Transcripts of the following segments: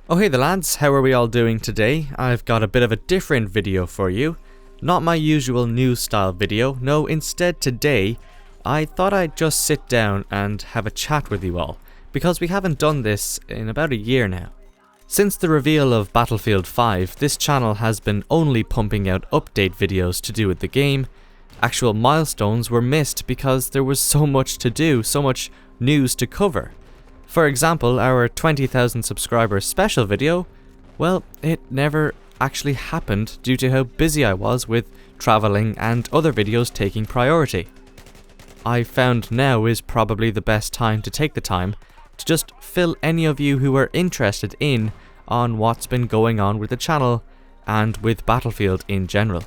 Oh hey the lads, how are we all doing today? I've got a bit of a different video for you. Not my usual news style video, no, instead today I thought I'd just sit down and have a chat with you all, because we haven't done this in about a year now. Since the reveal of Battlefield 5, this channel has been only pumping out update videos to do with the game. Actual milestones were missed because there was so much to do, so much news to cover. For example, our 20,000 subscribers special video, well, it never actually happened due to how busy I was with travelling and other videos taking priority. I found now is probably the best time to take the time to just fill any of you who are interested in on what's been going on with the channel and with Battlefield in general.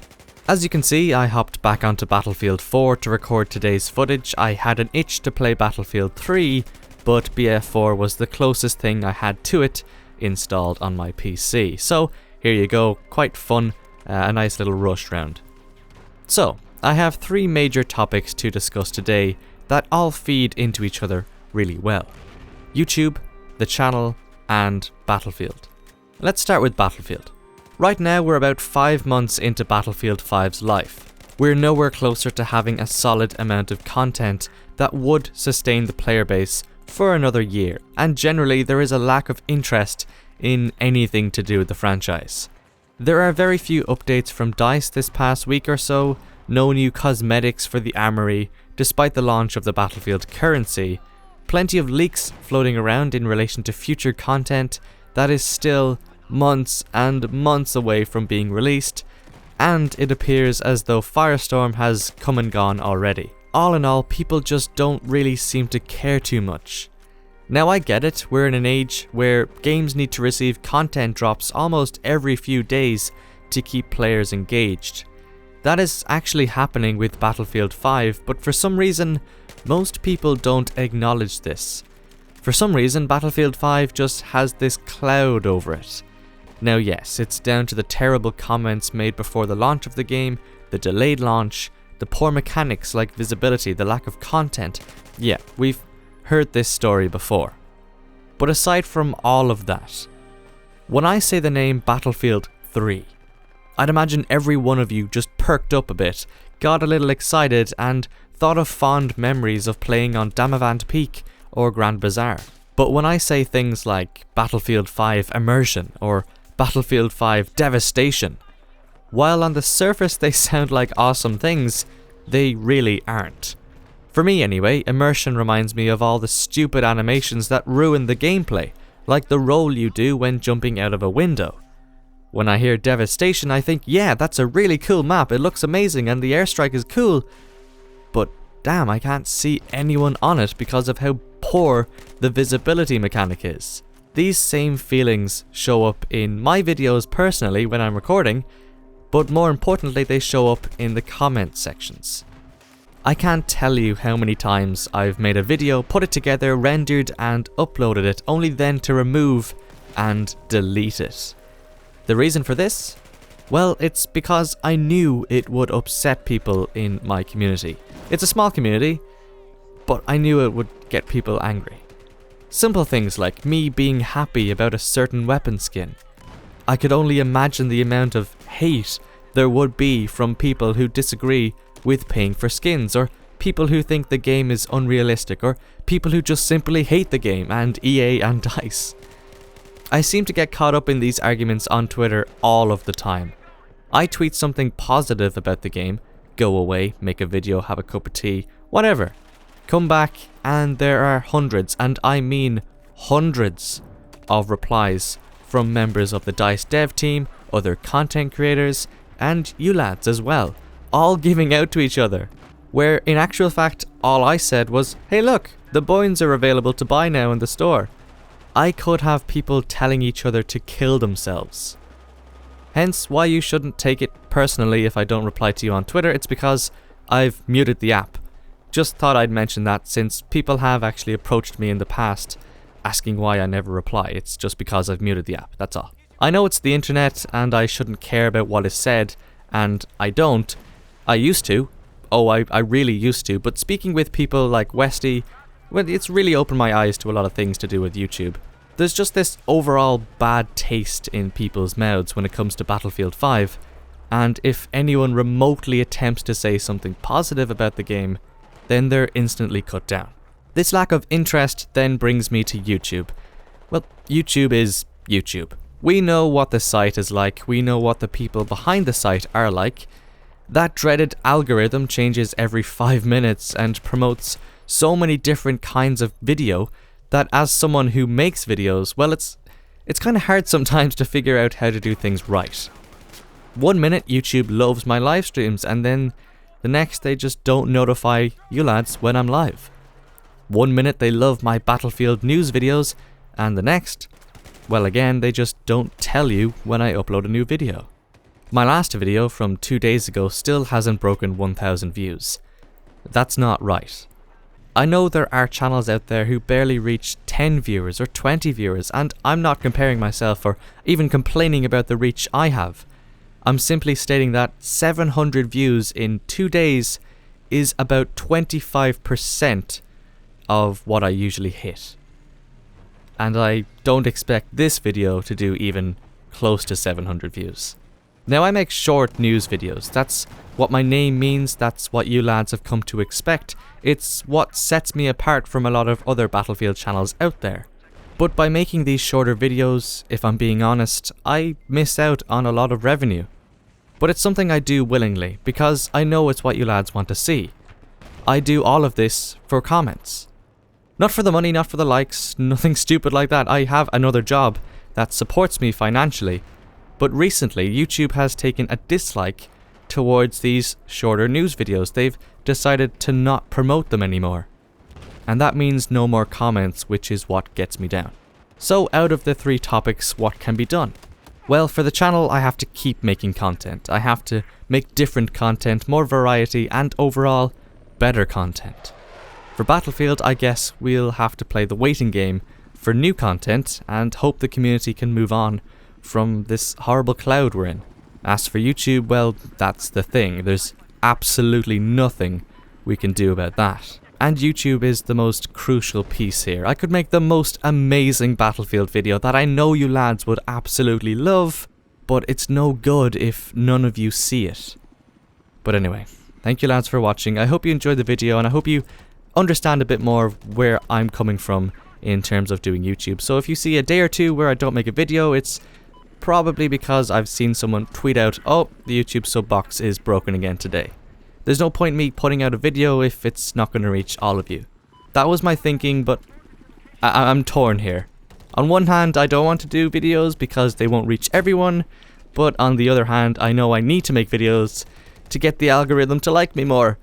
As you can see, I hopped back onto Battlefield 4 to record today's footage. I had an itch to play Battlefield 3, but BF4 was the closest thing I had to it installed on my PC. So here you go, quite fun, a nice little rush round. So, I have three major topics to discuss today that all feed into each other really well. YouTube, the channel, and Battlefield. Let's start with Battlefield. Right now we're about 5 months into Battlefield 5's life. We're nowhere closer to having a solid amount of content that would sustain the player base for another year, and generally there is a lack of interest in anything to do with the franchise. There are very few updates from DICE this past week or so, no new cosmetics for the armory despite the launch of the Battlefield currency, plenty of leaks floating around in relation to future content that is still months and months away from being released, and it appears as though Firestorm has come and gone already. All in all, people just don't really seem to care too much. Now I get it, we're in an age where games need to receive content drops almost every few days to keep players engaged. That is actually happening with Battlefield 5, but for some reason, most people don't acknowledge this. For some reason, Battlefield 5 just has this cloud over it. Now yes, it's down to the terrible comments made before the launch of the game, the delayed launch, the poor mechanics like visibility, the lack of content. Yeah, we've heard this story before. But aside from all of that, when I say the name Battlefield 3, I'd imagine every one of you just perked up a bit, got a little excited, and thought of fond memories of playing on Damavand Peak or Grand Bazaar. But when I say things like Battlefield 5 Immersion or Battlefield 5 Devastation, while on the surface they sound like awesome things, they really aren't. For me anyway, Immersion reminds me of all the stupid animations that ruin the gameplay, like the roll you do when jumping out of a window. When I hear Devastation, I think, yeah, that's a really cool map, it looks amazing and the airstrike is cool, but damn, I can't see anyone on it because of how poor the visibility mechanic is. These same feelings show up in my videos personally when I'm recording, but more importantly they show up in the comment sections. I can't tell you how many times I've made a video, put it together, rendered and uploaded it, only then to remove and delete it. The reason for this? Well, it's because I knew it would upset people in my community. It's a small community, but I knew it would get people angry. Simple things like me being happy about a certain weapon skin. I could only imagine the amount of hate there would be from people who disagree with paying for skins, or people who think the game is unrealistic, or people who just simply hate the game and EA and DICE. I seem to get caught up in these arguments on Twitter all of the time. I tweet something positive about the game, go away, make a video, have a cup of tea, whatever. Come back and there are hundreds, and I mean hundreds, of replies from members of the DICE dev team, other content creators, and you lads as well, all giving out to each other. Where in actual fact, all I said was, hey look, the boins are available to buy now in the store. I could have people telling each other to kill themselves. Hence why you shouldn't take it personally if I don't reply to you on Twitter, it's because I've muted the app. Just thought I'd mention that since people have actually approached me in the past asking why I never reply. It's just because I've muted the app, that's all. I know it's the internet and I shouldn't care about what is said, and I don't. I used to. I really used to, but speaking with people like Westy, well, it's really opened my eyes to a lot of things to do with YouTube. there's just this overall bad taste in people's mouths when it comes to Battlefield 5, and if anyone remotely attempts to say something positive about the game, then they're instantly cut down. This lack of interest then brings me to YouTube. Well, YouTube is YouTube. We know what the site is like, we know what the people behind the site are like. That dreaded algorithm changes every 5 minutes and promotes so many different kinds of video that as someone who makes videos, well, it's kind of hard sometimes to figure out how to do things right. 1 minute YouTube loves my live streams, and then the next they just don't notify you lads when I'm live. 1 minute they love my Battlefield news videos, and the next, well, again, they just don't tell you when I upload a new video. My last video from 2 days ago still hasn't broken 1,000 views. That's not right. I know there are channels out there who barely reach 10 viewers or 20 viewers, and I'm not comparing myself or even complaining about the reach I have. I'm simply stating that 700 views in 2 days is about 25% of what I usually hit. And I don't expect this video to do even close to 700 views. Now, I make short news videos. That's what my name means, that's what you lads have come to expect. It's what sets me apart from a lot of other Battlefield channels out there. But by making these shorter videos, if I'm being honest, I miss out on a lot of revenue. But it's something I do willingly, because I know it's what you lads want to see. I do all of this for comments. Not for the money, not for the likes, nothing stupid like that. I have another job that supports me financially. But recently, YouTube has taken a dislike towards these shorter news videos. They've decided to not promote them anymore. And that means no more comments, which is what gets me down. So out of the 3 topics, what can be done? Well, for the channel, I have to keep making content. I have to make different content, more variety, and overall, better content. For Battlefield, I guess we'll have to play the waiting game for new content and hope the community can move on from this horrible cloud we're in. As for YouTube, well, that's the thing. There's absolutely nothing we can do about that. And YouTube is the most crucial piece here. I could make the most amazing Battlefield video that I know you lads would absolutely love, but it's no good if none of you see it. But anyway, thank you lads for watching. I hope you enjoyed the video, and I hope you understand a bit more of where I'm coming from in terms of doing YouTube. So if you see a day or two where I don't make a video, it's probably because I've seen someone tweet out, oh, the YouTube sub box is broken again today. There's no point in me putting out a video if it's not going to reach all of you. That was my thinking, but I'm torn here. On one hand, I don't want to do videos because they won't reach everyone, but on the other hand, I know I need to make videos to get the algorithm to like me more.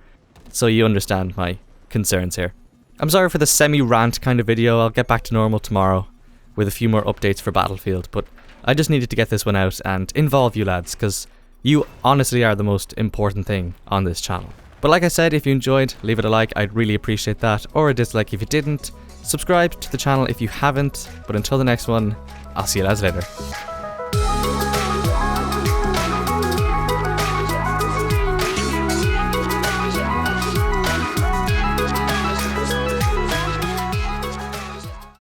So you understand my concerns here. I'm sorry for the semi-rant kind of video. I'll get back to normal tomorrow with a few more updates for Battlefield, but I just needed to get this one out and involve you lads, because you honestly are the most important thing on this channel. But like I said, if you enjoyed, leave it a like, I'd really appreciate that, or a dislike if you didn't. Subscribe to the channel if you haven't, but until the next one, I'll see you lads later.